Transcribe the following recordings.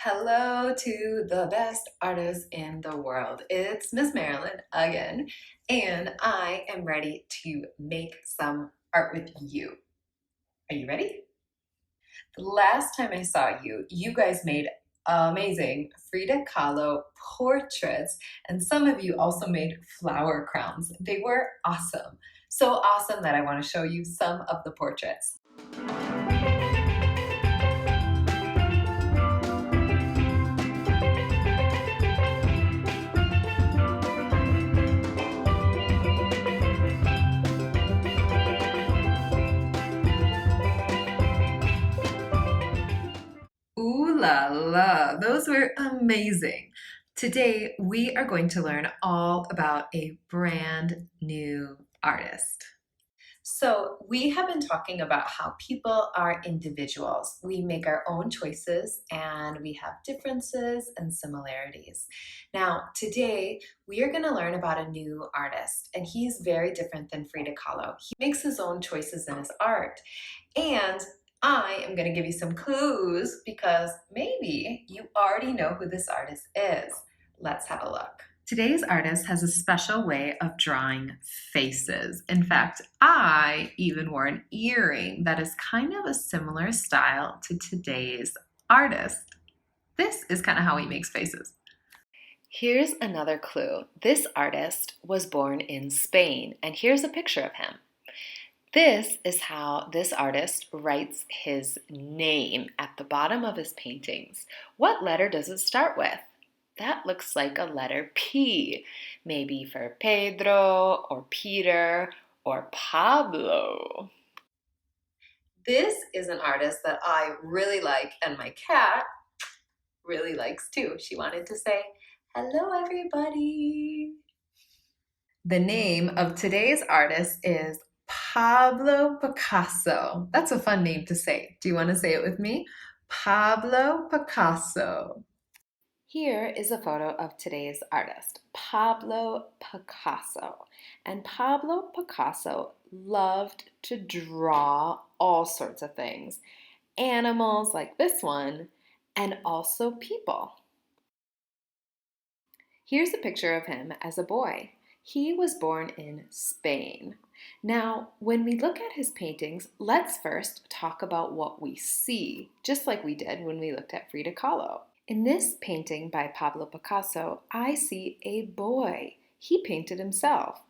Hello to the best artist in the world. It's Miss Marilyn again, and I am ready to make some art with you. Are you ready? The last time I saw you, you guys made amazing Frida Kahlo portraits, and some of you also made flower crowns. They were awesome. So awesome that I want to show you some of the portraits. Ooh la la, those were amazing. Today, we are going to learn all about a brand new artist. So, we have been talking about how people are individuals. We make our own choices and we have differences and similarities. Now, today, we are going to learn about a new artist, and he's very different than Frida Kahlo. He makes his own choices in his art. And I am going to give you some clues because maybe you already know who this artist is. Let's have a look. Today's artist has a special way of drawing faces. In fact, I even wore an earring that is kind of a similar style to today's artist. This is kind of how he makes faces. Here's another clue. This artist was born in Spain, and here's a picture of him. This is how this artist writes his name at the bottom of his paintings. What letter does it start with? That looks like a letter P, maybe for Pedro or Peter or Pablo. This is an artist that I really like, and my cat really likes too. She wanted to say, "Hello, everybody." The name of today's artist is Pablo Picasso. That's a fun name to say. Do you want to say it with me? Pablo Picasso. Here is a photo of today's artist, Pablo Picasso. And Pablo Picasso loved to draw all sorts of things. Animals like this one, and also people. Here's a picture of him as a boy. He was born in Spain. Now, when we look at his paintings, let's first talk about what we see, just like we did when we looked at Frida Kahlo. In this painting by Pablo Picasso, I see a boy. He painted himself.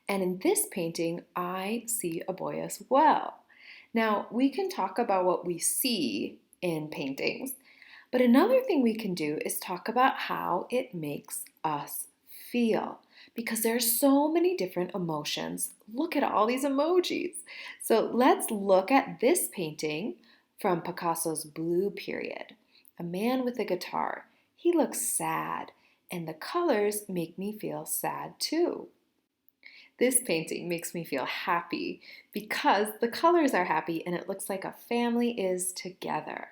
And in this painting, I see a boy as well. Now, we can talk about what we see in paintings, but another thing we can do is talk about how it makes us feel, because there are so many different emotions. Look at all these emojis. So let's look at this painting from Picasso's Blue period. A man with a guitar. He looks sad, and the colors make me feel sad too. This painting makes me feel happy because the colors are happy and it looks like a family is together.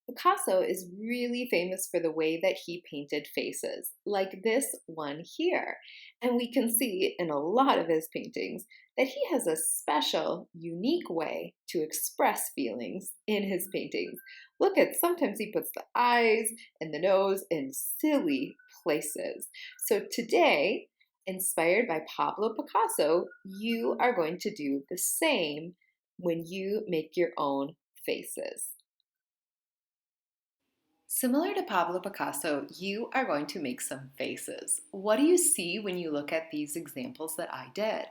Picasso is really famous for the way that he painted faces, like this one here. And we can see in a lot of his paintings that he has a special, unique way to express feelings in his paintings. Look at, sometimes he puts the eyes and the nose in silly places. So today, inspired by Pablo Picasso, you are going to do the same when you make your own faces. Similar to Pablo Picasso, you are going to make some faces. What do you see when you look at these examples that I did?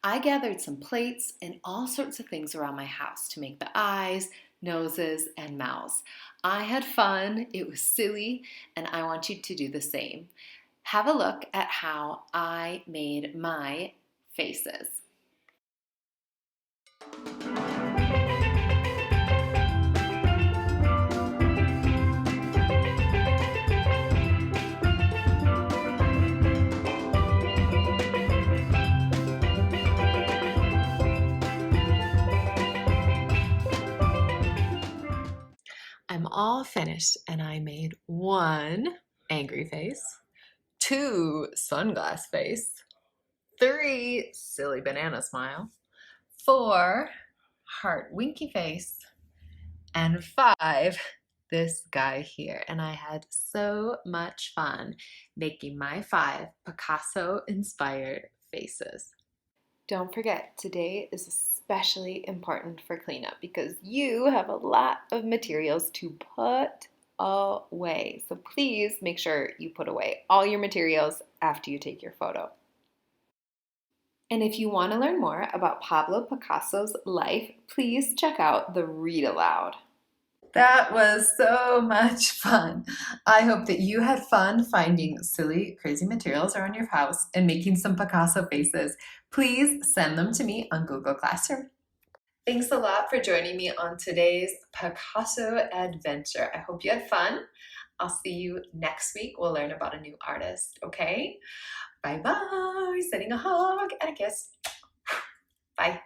I gathered some plates and all sorts of things around my house to make the eyes, noses, and mouths. I had fun, it was silly, and I want you to do the same. Have a look at how I made my faces. I'm all finished and I made 1 angry face, 2 sunglass face, 3 silly banana smile, 4 heart winky face, and 5 this guy here, and I had so much fun making my 5 Picasso-inspired faces. Don't forget, today is especially important for cleanup because you have a lot of materials to put away. So please make sure you put away all your materials after you take your photo. And if you want to learn more about Pablo Picasso's life, please check out the Read Aloud. That was so much fun. I hope that you had fun finding silly, crazy materials around your house and making some Picasso faces. Please send them to me on Google Classroom. Thanks a lot for joining me on today's Picasso adventure. I hope you had fun. I'll see you next week. We'll learn about a new artist, okay? Bye bye. Sending a hug and a kiss. Bye.